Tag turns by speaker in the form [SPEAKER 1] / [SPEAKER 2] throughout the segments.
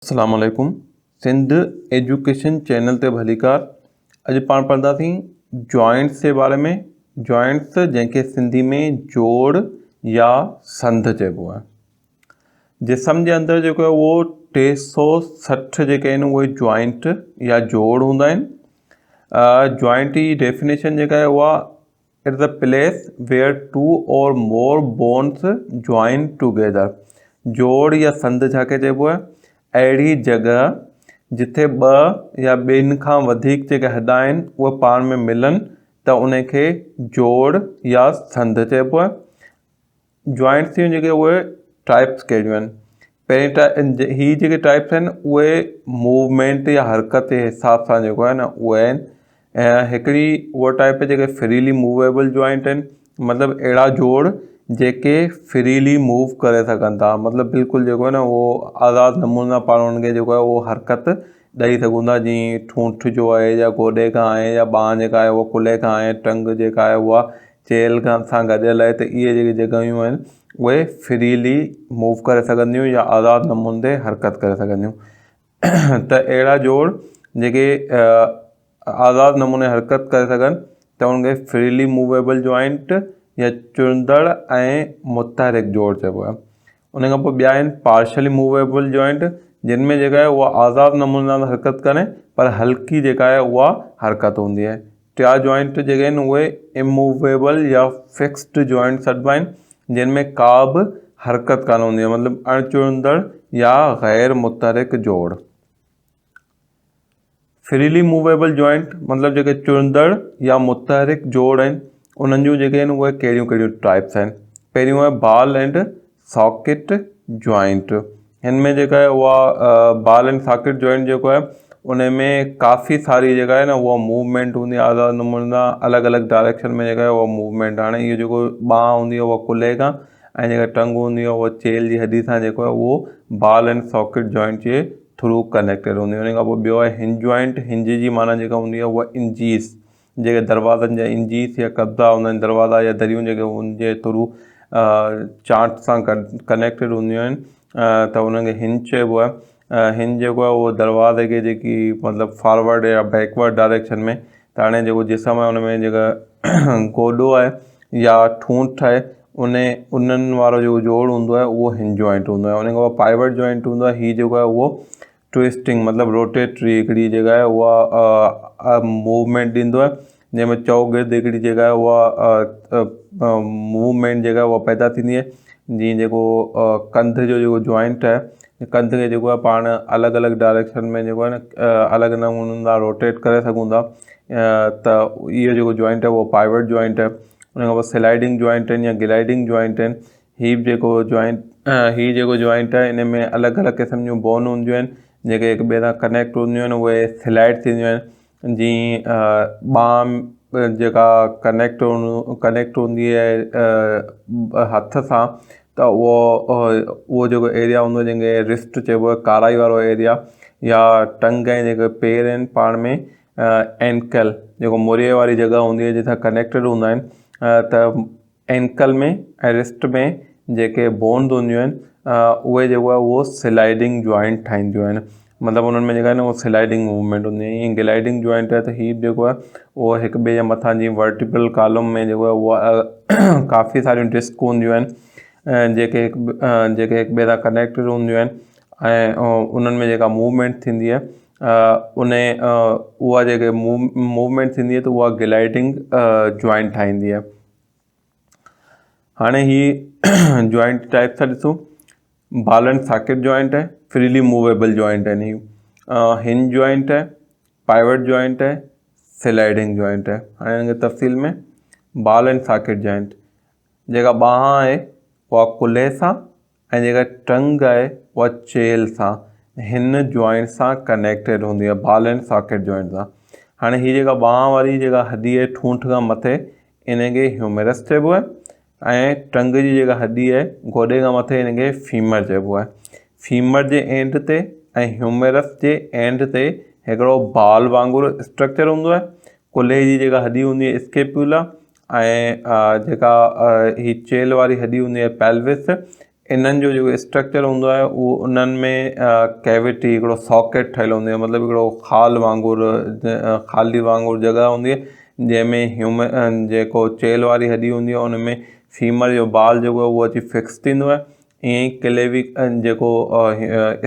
[SPEAKER 1] अस्सलाम वालेकुम। Sindh education channel ते भलीकार। अॼु पाण पढ़ंदासीं जॉइंट्स जे बारे में। जॉइंट्स जंहिंखे सिंधी में जोड़ या संध चइबो आहे। जिस्म जे अंदरि जेको आहे उहो 360 जेके आहिनि उहे जॉइंट या जोड़ हूंदा आहिनि। जॉइंट जी डेफिनेशन जेका आहे उहा it is a place where 2 or more bones join together. जोड़ या संध छाखे चइबो आहे? अहिड़ी जॻह जिथे ॿ या ॿिनि खां वधीक जेके हॾ आहिनि उहे पाण में मिलनि त उनखे जोड़ या संध चइबो आहे। जॉइंट्स जूं जेके उहे टाइप्स कहिड़ियूं आहिनि? पहिरीं ही जेके टाइप्स आहिनि उहे मूवमेंट या हरकत जे हिसाब सां जेको आहे न उहे आहिनि। हिकिड़ी उहा टाइप जेके फ्रीली मूवेबल जॉइंट आहिनि, मतिलबु अहिड़ा जोड़ जेके फ्रीली मूव करे सघनि था, मतिलबु बिल्कुलु जेको आहे न उहो आज़ादु नमूने पाण हुनखे जेको आहे उहो हरकत ॾेई सघूं था। जीअं ठूंठ जो आहे या गोॾे खां आहे या ॿांह जेका आहे उहा कुल्हे खां आहे, टंग जेका आहे उहा चेल सां गॾियल आहे। त इहे जेके जॻहियूं आहिनि उहे फ्रीली मूव करे सघंदियूं या आज़ादु नमूने ते हरकत करे सघंदियूं। त अहिड़ा जोड़ जेके आज़ादु नमूने हरकत करे सघनि त उनखे फ्रीली मूवेबल जॉइंट या चुंदड़ ऐं मुतहरिक जोड़ चइबो आहे। उन खां पोइ ॿिया आहिनि पार्शली मूवेबल जॉइंट, जिन में जेका आहे उहा आज़ादु नमूने सां हरकत करे पर हल्की जेका आहे उहा हरकत हूंदी आहे। टिया जॉइंट जेके आहिनि उहे इमूवेबल या फिक्स्ड जॉइंट चइबा आहिनि, जिन में का बि हरकत कान हूंदी आहे, मतिलबु अणचुड़ंदड़ या गैर मुतहरिक जोड़। फ्रीली मूवेबल जॉइंट मतिलबु जेके चुड़ंदड़ या मुतहरिक जोड़ आहिनि उन्हनि जूं जेके आहिनि उहे कहिड़ियूं कहिड़ियूं टाइप्स आहिनि। पहिरियों आहे बॉल एंड सॉकेट जॉइंट। हिन में जेका आहे उहा बॉल एंड सॉकेट जॉइंट जेको आहे उन में काफ़ी सारी जेका आहे न उहा मूवमेंट हूंदी आहे, आज़ादु नमूने सां अलॻि अलॻि डायरेक्शन में जेका आहे उहा मूवमेंट। हाणे इहो जेको ॿांह हूंदी आहे उहा कुल्हे खां ऐं जेका टंग हूंदी आहे उहा चेल जी हॾी सां जेको आहे उहो ball and socket joint J through connected हूंदी आहे। उन खां पोइ ॿियो आहे हिंज जॉइंट। हिंज जी माना जेका हूंदी आहे उहा इंजीस, जेके दरवाज़नि जा इंजीस या कब्ज़ा हूंदा आहिनि, दरवाज़ा या दरियूं जेके उनजे थ्रू चांट सां कनेक्टेड हूंदियूं आहिनि त उनखे हिंज चइबो आहे। हिंज जेको आहे उहो दरवाज़े खे जेकी मतिलबु फॉरवर्ड या बैकवर्ड डायरेक्शन में, त हाणे जेको जिस्म आहे उन में जेका गोॾो आहे या ठूंठ आहे उन्हनि वारो जेको जोड़ हूंदो आहे उहो हिंज जॉइंट हूंदो आहे। उन खां पोइ पाइवट जॉइंट हूंदो आहे। हीअ जेको आहे उहो ट्विस्टिंग मतिलबु रोटेटरी हिकिड़ी जेका आहे उहा मूवमेंट ॾींदो आहे, जंहिंमें चौगिर्द हिकिड़ी जेका आहे उहा मूवमेंट जेका आहे उहा पैदा थींदी आहे। जीअं जेको कंध जो जेको जॉइंट आहे, कंध खे जेको आहे पाण अलॻि अलॻि डायरेक्शन में जेको आहे न अलॻि नमूने सां रोटेट करे सघूं था। त इहो जेको जॉइंट आहे उहो पाइवट जॉइंट आहे। उन खां पोइ स्लाइडिंग जॉइंट आहिनि या ग्लाइडिंग जॉइंट आहिनि। हीअ जेको जॉइंट आहे इन में अलॻि अलॻि क़िस्म जूं बोन हूंदियूं आहिनि जेके हिक ॿिए सां कनेक्ट हूंदियूं आहिनि, उहे स्लाइड थींदियूं आहिनि। जीअं ॿांह जेका कनेक्ट हूंदी आहे हथ सां, त उहो जेको एरिया हूंदो आहे जंहिंखे रिस्ट चइबो आहे, काराई वारो एरिया, या टंग ऐं जेके पेर आहिनि पाण में एंकल जेको मुड़े वारी जॻह हूंदी आहे जितां कनेक्टेड हूंदा आहिनि, त एंकल में ऐं रिस्ट में जेके बोन्स हूंदियूं आहिनि उहे जेको आहे उहो स्लाइडिंग जॉइंट ठाहींदियूं आहिनि। मतिलबु उन्हनि में जेका आहे न उहो स्लाइडिंग मूवमेंट हूंदी आहे। ईअं ग्लाइडिंग जॉइंट आहे त हीअ जेको आहे उहो हिक ॿिए जे मथां जीअं वर्टिकल कॉलम में जेको आहे उहा काफ़ी सारियूं डिस्क हूंदियूं आहिनि जेके हिक ॿिए सां कनेक्टेड हूंदियूं आहिनि ऐं उन्हनि में जेका मूवमेंट थींदी आहे उहा जेके मूवमेंट थींदी आहे त उहा ग्लाइडिंग जॉइंट ठाहींदी आहे। हाणे ही जॉइंट टाइप सां ॾिसूं। बॉल एंड सॉकेट जॉइंट आहे, फ्रीली मूवेबल जॉइंट आहिनि हीअ। हिंज जॉइंट आहे, पाइवट जॉइंट आहे, स्लाइडिंग जॉइंट आहे। हाणे हिनखे तफ़सील में बॉल एंड सॉकेट जॉइंट, जेका ॿांह आहे उहा कुल्हे सां ऐं जेका टंग आहे उहा चेल सां, हिन जॉइंट सां कनेक्टेड हूंदी आहे बॉल एंड सॉकेट जॉइंट सां। हाणे हीअ जेका ॿांह वारी जेका हॾी आहे ठूंठ खां मथे, इनखे ह्यूमेरस चइबो आहे ऐं टंग जी जेका हॾी आहे गोॾे खां मथे इनखे फीमर चइबो आहे। फीमर जे एंड ते ऐं ह्यूमेरस जे एंड ते हिकिड़ो बॉल वांगुरु स्ट्रक्चर हूंदो आहे। कुल्हे जी जेका हॾी हूंदी आहे स्केप्यूला ऐं जेका ही चेल वारी हॾी हूंदी आहे पेल्विस, इन्हनि जो जेको स्ट्रक्चर हूंदो आहे उहो उन्हनि में कैविटी हिकिड़ो सॉकेट ठहियलु हूंदी आहे, मतिलबु हिकिड़ो ख़ाली वांगुरु जॻह हूंदी आहे जंहिंमें जेको चेल वारी हॾी हूंदी आहे उन में फीमर जो बाल जेको आहे उहो अची फिक्स थींदो आहे। ईअं ई क्लेविक जेको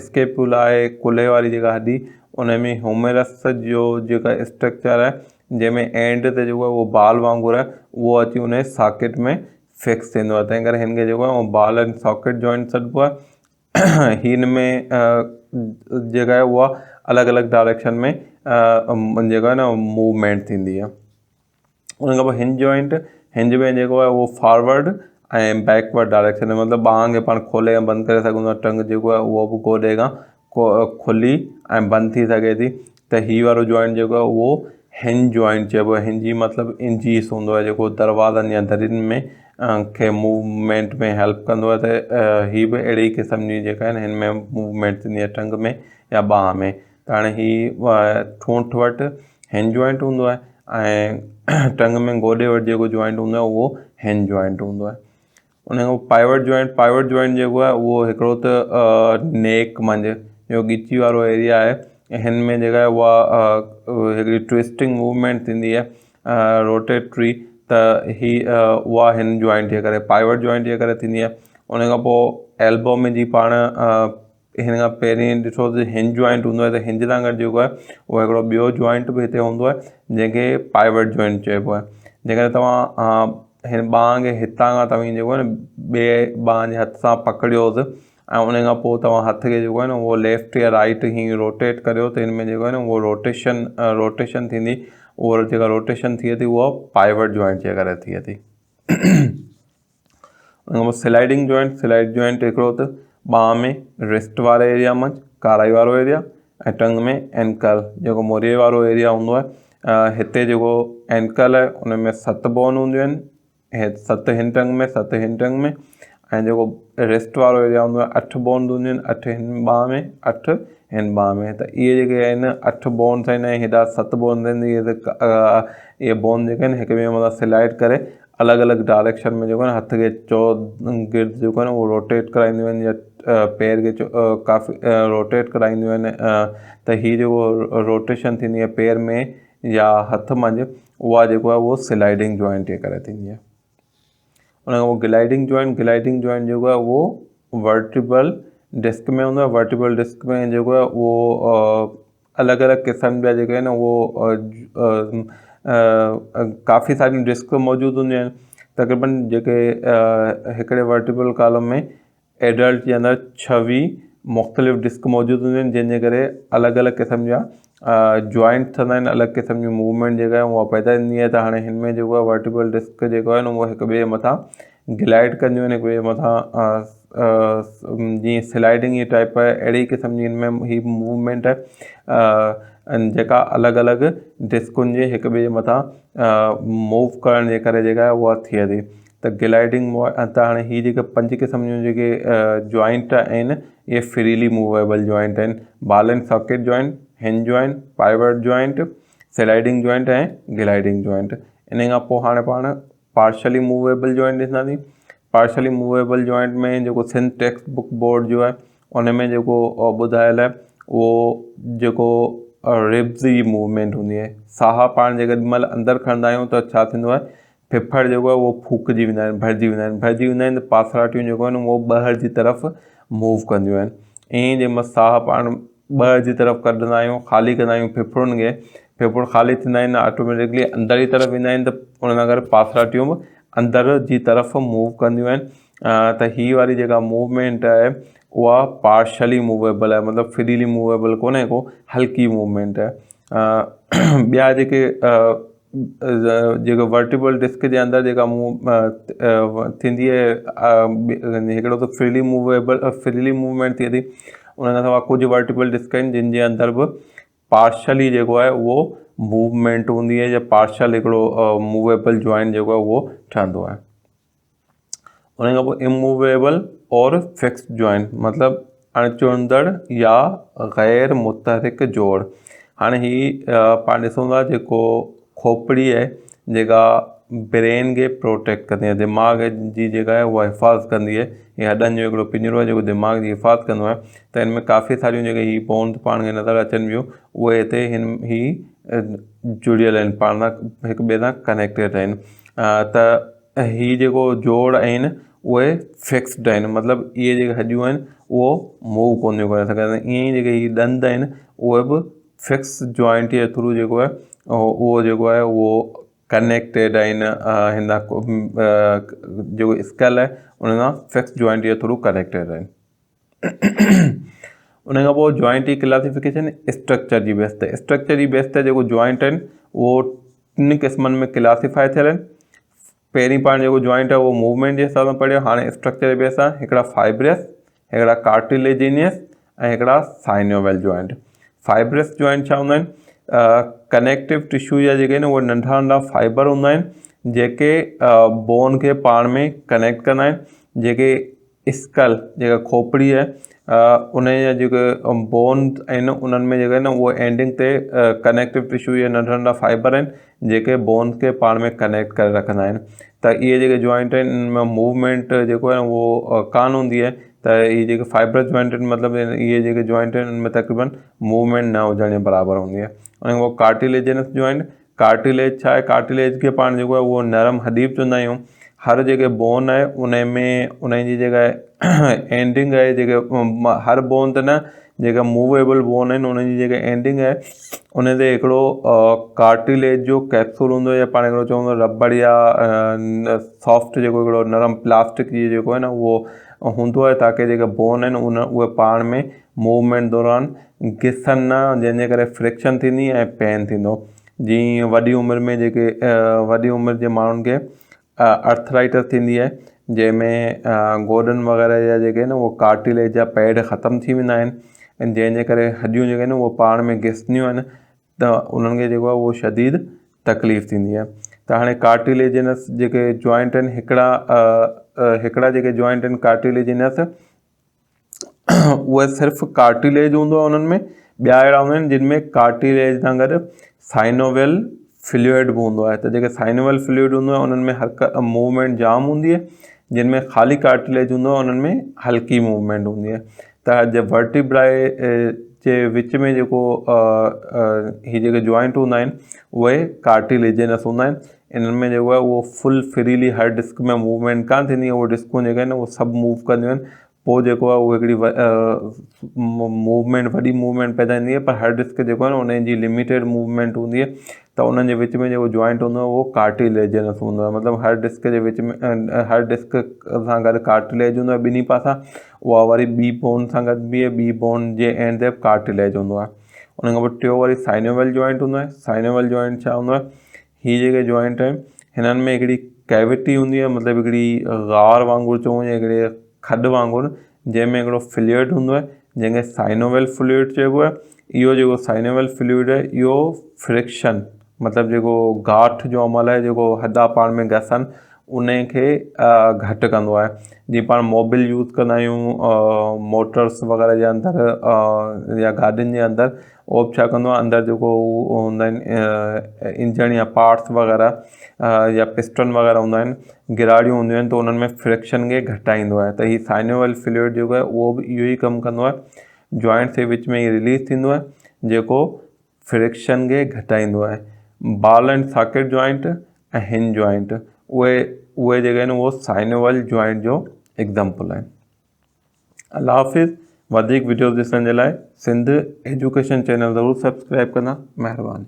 [SPEAKER 1] स्केपुला आहे कुल्हे वारी जेका हॾी उन में ह्यूमेरस जो जेका स्ट्रक्चर आहे जंहिंमें एंड ते जेको आहे उहो बाल वांगुरु आहे उहो अची उन सॉकेट में फिक्स थींदो आहे, तंहिं करे हिन खे जेको आहे उहो बाल एंड सॉकेट जॉइंट सॾिबो आहे। हिन में जेका आहे उहा अलॻि अलॻि डायरेक्शन में जेको आहे न मूवमेंट थींदी आहे। उन खां पोइ हिंज में जेको आहे उहो फॉरवर्ड ऐं बैकवर्ड डायरेक्शन में, मतिलबु ॿांह खे पाण खोले ऐं बंदि करे सघूं था, टंग जेको आहे उहो बि गोॾे खां खुली ऐं बंदि थी सघे थी। त हीअ वारो जॉइंट जेको आहे उहो हिंज जॉइंट चइबो आहे। हिंजी मतिलबु इंजीस हूंदो आहे जेको दरवाज़नि या दरियुनि में खे मूवमेंट में हेल्प कंदो आहे। त हीअ बि अहिड़ी क़िस्म जी जेका आहे न हिन में मूवमेंट थींदी आहे टंग में या ॿांह में। त हाणे हीअ ठूंठ वटि हिंज जॉइंट हूंदो आहे ऐं टंग में गोॾे वटि जेको जॉइंट हूंदो आहे उहो हिंज जॉइंट हूंदो आहे। उन खां पोइ पाइवट जॉइंट जेको आहे उहो हिकिड़ो त नेक मंझि जो ॻिची वारो एरिया आहे, हिन में जेका आहे उहा हिकिड़ी ट्विस्टिंग मूवमेंट थींदी आहे रोटेटरी, त उहा हिन जॉइंट जे करे पाइवट जॉइंट जे करे थींदी आहे। उन खां पोइ एल्बो में जी पाण हिन खां पहिरीं ॾिठो त हिंज जॉइंट हूंदो आहे, त हिंज सां गॾु जेको आहे उहो हिकिड़ो ॿियो जॉइंट बि हिते हूंदो आहे जंहिंखे पाइवट जॉइंट चइबो आहे। जेकॾहिं तव्हां हिन ॿांह खे हितां खां तव्हां जेको आहे न ॿिए ॿांह जे हथ सां पकड़ियोसि ऐं उन खां पोइ तव्हां हथ खे जेको आहे न उहो लेफ्ट या राइट हीअं रोटेट करियो त हिन में जेको आहे न उहो रोटेशन थींदी, उहा जेका रोटेशन थिए थी उहा पाइवट जॉइंट जे करे थिए थी। उन खां पोइ स्लाइडिंग जॉइंट हिकिड़ो त ॿांह में रिस्ट वारे एरिया में काराई वारो एरिया ऐं टंग में एंकल जेको मोरीअ वारो एरिया हूंदो आहे। हिते जेको एंकल आहे उन में 7 बोन हूंदियूं आहिनि, 7 हिन टंग में 7 हिन टंग में, ऐं जेको रिस्ट वारो एरिया हूंदो आहे 8 बोन हूंदियूं आहिनि, 8 हिन ॿांह में 8 हिन ॿांह में। त इहे जेके आहिनि 8 बोन्स आहिनि ऐं हेॾा 7 बोन्स आहिनि, इहे बोन जेके आहिनि हिक ॿिए मथां स्लाइड करे अलॻि अलॻि डायरेक्शन में जेको आहे न हथ खे गिर्द जेको आहे न उहो रोटेट कराईंदियूं आहिनि या पेर खे काफ़ी रोटेट कराईंदियूं आहिनि। त हीअ जेको रोटेशन थींदी आहे पेर में या हथ मंझि उहा जेको आहे उहो स्लाइडिंग जॉइंट जे करे थींदी आहे। उन खां पोइ ग्लाइडिंग जॉइंट जेको आहे उहो वर्टिबल डिस्क में हूंदो आहे। वर्टिबल डिस्क में जेको आहे उहो अलॻि अलॻि क़िस्म जा जेके आहिनि उहो काफ़ी सारियूं डिस्क मौजूदु हूंदियूं आहिनि। तक़रीबन जेके हिकिड़े वर्टिबल कॉलम में एडल्ट जे अंदरि 26 मुख़्तलिफ़ डिस्क मौजूदु हूंदियूं आहिनि, जंहिंजे करे अलॻि अलॻि क़िस्म जा जॉइंट थींदा आहिनि, अलॻि क़िस्म जी मूवमेंट जेका आहे उहा पैदा थींदी आहे। त हाणे हिन में जेको आहे वर्टिबल डिस्क जेको आहे न उहो हिक ॿिए मथां ग्लाइड कंदियूं आहिनि, हिक ॿिए मथां जीअं स्लाइडिंग जी टाइप आहे अहिड़ी क़िस्म जी हिन में ही मूवमेंट आहे जेका अलॻि अलॻि डिस्कुनि जे हिक ॿिए जे मथां मूव करण जे करे जेका आहे उहा थिए थी। त ग्लाइडिंग त हाणे हीअ जेके 5 क़िस्म जूं जेके जॉइंट आहिनि इहे फ्रीली मूवेबल जॉइंट आहिनि। Ball and socket joint, hinge joint, pivot joint, sliding joint ऐं ग्लाइडिंग जॉइंट। इन खां पोइ हाणे पाण पार्शली मूवेबल जॉइंट ॾिसंदासीं। पार्शली मूवेबल जॉइंट में जेको सिंध टेक्स्ट बुक बोर्ड जो आहे उन में जेको ॿुधायल आहे उहो जेको रिब्स जी मूवमेंट हूंदी आहे। साह पाण जेकॾहिं महिल अंदरि खणंदा आहियूं त छा थींदो आहे, फिफड़ जेको आहे उहो फूकिजी वेंदा आहिनि, भरिजी वेंदा आहिनि त पासराटियूं जेको आहिनि उहो ॿाहिरि जी तरफ़ मूव कंदियूं आहिनि। ईअं जंहिं महिल साह पाण ॿाहिरि जी तरफ़ कढंदा आहियूं, ख़ाली कंदा आहियूं फिफड़ुनि खे, फिफड़ ख़ाली थींदा आहिनि ऑटोमेटिकली अंदरि जी तरफ़ ईंदा आहिनि, त उन सां गॾु पासराटियूं बि अंदरि जी तरफ़ मूव कंदियूं आहिनि। त हीअ वारी जेका मूवमेंट आहे उहा पार्शली मूवेबल आहे, मतिलबु फ्रीली मूवेबल कोन्हे को, हल्की मूवमेंट आहे। ॿिया जेके वर्टिबल डिस्क जे अंदरि जेका थींदी आहे हिकिड़ो त फ्रीली मूवमेंट थिए थी। उन खां सवाइ कुझु वर्टिबल डिस्क आहिनि जिन जे अंदरि बि पार्शली जेको आहे उहो मूवमेंट हूंदी आहे या पार्शल हिकिड़ो मूवेबल जॉइंट जेको आहे उहो ठहंदो आहे। उन खां पोइ इमूवेबल और फिक्स्ड जॉइंट मतिलबु अणचुड़ंदड़ या ग़ैर मुतहरिक जोड़। हाणे ही पाण ॾिसूं था जेको खोपड़ी आहे जेका ब्रेन खे प्रोटेक्ट कंदी आहे, दिमाग़ जी जेका आहे उहा हिफ़ाज़त कंदी आहे। हे हॾनि जो हिकिड़ो पिंजरो आहे जेको दिमाग़ जी हिफ़ाज़त कंदो आहे। त हिन में काफ़ी सारियूं जेके ही बोन्स पाण खे नज़र अचनि पियूं उहे हिते जुड़ियल आहिनि, पाण सां हिक ॿिए सां कनेक्टेड आहिनि। त ही जेको जोड़ आहिनि उहे फिक्स्ड आहिनि, मतिलबु इहे जेके हॾियूं आहिनि उहो मूव कोन थियूं करे सघनि। ईअं ई जेके ही ॾंद आहिनि उहे बि फिक्स जॉइंट जे थ्रू जेको आहे उहो जेको आहे उहो कनेक्टेड आहिनि हिन जेको स्कल आहे उन सां फिक्स जॉइंट जे थ्रू कनेक्टेड आहिनि। उन खां पोइ जॉइंट जी क्लासिफिकेशन स्ट्रक्चर जी बेस ते, स्ट्रक्चर जी बेस ते जेको जॉइंट आहिनि उहो 3 क़िस्मनि में क्लासिफाई थियल आहिनि। पहिरीं पाण जेको जॉइंट आहे उहो मूवमेंट जे हिसाब सां पढ़ियो। हाणे स्ट्रक्चर जे बेस सां हिकिड़ा फाइब्रस, हिकिड़ा कार्टिलेजिनियस ऐं हिकिड़ा साइनोवेल जॉइंट। फाइब्रस जॉइंट छा हूंदा आहिनि? कनेक्टिव टिश्यू जा जेके आहिनि उहे नंढा नंढा फाइबर हूंदा आहिनि जेके बोन खे पाण में कनेक्ट कंदा आहिनि। जेके स्कल जेका खोपड़ी आहे उन जा जेके बोन्स आहिनि उन्हनि में जेके आहिनि उहे एंडिंग ते कनेक्टिव टिश्यू जा नंढा नंढा फाइबर आहिनि जेके बोन्स खे पाण में कनेक्ट करे रखंदा आहिनि। त इहे जेके जॉइंट आहिनि इनमें मूवमेंट जेको आहे उहो कान हूंदी आहे। त इहे जेके फाइबर जॉइंट आहिनि मतिलबु इहे जेके जॉइंट आहिनि इनमें तक़रीबन मूवमेंट न हुजण जे बराबरि हूंदी आहे। उन खां पोइ कार्टिलेजिनस जॉइंट, कार्टिलेज छा आहे? कार्टिलेज खे पाण जेको आहे उहो नरम हॾी बि चवंदा आहियूं। हर जेके बोन आहे उन में उन जी जेका एंडिंग आहे, जेके हर बोन त न, जेका मूवेबल बोन आहिनि उन जी जेका एंडिंग आहे उन ते हिकिड़ो कार्टिलेज जो कैप्सूल हूंदो आहे, या पाण हिकिड़ो चवंदो रबड़ या सॉफ्ट जेको हिकिड़ो नरम प्लास्टिक जी जेको आहे न उहो हूंदो आहे, ताकी जेके बोन आहिनि उहे पाण में मूवमेंट दौरान घिसनि न, जंहिंजे करे फ्रिक्शन थींदी ऐं पेन थींदो। जीअं वॾी उमिरि में जेके वॾी उमिरि जे माण्हुनि खे अर्थराइटिस थींदी आहे, जंहिंमें गोॾनि वग़ैरह जा जेके आहिनि उहो कार्टिलेज जा पैड ख़तमु थी वेंदा आहिनि ऐं जंहिंजे करे हॾियूं जेके आहिनि उहो पाण में घिसंदियूं आहिनि, त उन्हनि खे जेको आहे उहो शदीद तकलीफ़ थींदी आहे। त हाणे कार्टिलेजिनस जेके जॉइंट आहिनि, हिकिड़ा जेके जॉइंट आहिनि कार्टिलेजिनस उहे सिर्फ़ु कार्टिलेज हूंदो आहे उन्हनि में। ॿिया अहिड़ा हूंदा आहिनि जिन में कार्टिलेज सां गॾु साइनोवेल फ्लूइड बि हूंदो आहे। त जेके साइनोवेल फ्लूइड हूंदो आहे उन्हनि में मूवमेंट जाम हूंदी आहे, जिन में ख़ाली कार्टिलेज हूंदो आहे उन्हनि में हल्की मूवमेंट हूंदी आहे। त जे वर्टिब्राए जे विच में जेको ही जेके जॉइंट हूंदा आहिनि उहे कार्टिलेजिनस हूंदा आहिनि। इन्हनि में जेको आहे उहो फुल फ्रीली हर डिस्क में मूवमेंट कान थींदी आहे, उहो डिस्कूं जेके आहिनि उहे सभु मूव कंदियूं आहिनि। पोइ जेको आहे उहो हिकिड़ी मूवमेंट वॾी मूवमेंट पैदा थींदी आहे, पर हर डिस्क जेको आहे न उन जी लिमिटेड मूवमेंट हूंदी आहे। त उन्हनि जे विच में जेको जॉइंट हूंदो आहे उहो कार्टिलेजिनस हूंदो आहे, मतिलबु हर डिस्क जे विच में हर डिस्क सां गॾु कार्टिलेज हूंदो आहे ॿिन्ही पासा। उहा वरी ॿी बोन सां गॾु बि ॿी बोन जे एंड ते कार्टिलेज हूंदो आहे। उन खां पोइ टियों वरी साइनोवेल जॉइंट हूंदो आहे। साइनोवेल जॉइंट छा हूंदो आहे? हीअ जेके जॉइंट आहिनि हिननि में हिकिड़ी कैविटी हूंदी आहे, मतिलबु हिकिड़ी गार वांगुरु चऊं या हिकिड़े खॾु वांगुरु, जंहिंमें हिकिड़ो फ्लूइड हूंदो आहे जंहिंखे साइनोवेल फ्लूइड चइबो आहे। इहो जेको साइनोवेल फ्लूइड आहे इहो फ्रिक्शन, मतिलबु जेको गांठ जो अमल आहे, जेको हॾा पाण में घसनि उन खे घटि कंदो आहे। जीअं पाण मोबिल यूज़ कंदा आहियूं मोटर्स वग़ैरह जे अंदरि या गाॾियुनि जे अंदरि, उहो बि छा कंदो आहे, अंदरि जेको हूंदा आहिनि इंजन या पार्ट्स वग़ैरह या पिस्टन वग़ैरह हूंदा आहिनि, गिराड़ियूं हूंदियूं आहिनि, त उन्हनि में फ्रिक्शन खे घटाईंदो आहे। त हीअ साइनोवेल फ्लूइड जेको आहे उहो बि इहो ई कमु कंदो आहे, जॉइंट्स जे विच में ई रिलीज़ थींदो आहे जेको फ्रिक्शन खे घटाईंदो आहे। बॉल एंड सॉकेट जॉइंट ऐं हिंज जॉइंट उहे जेके आहिनि उहो साइनोवेल जॉइंट जो एग्ज़ाम्पल आहिनि। अल्लाह हाफ़िज़। वधीक वीडियोज़ ॾिसण जे लाइ सिंध एजुकेशन चैनल ज़रूरु सब्सक्राइब कंदा, महिरबानी।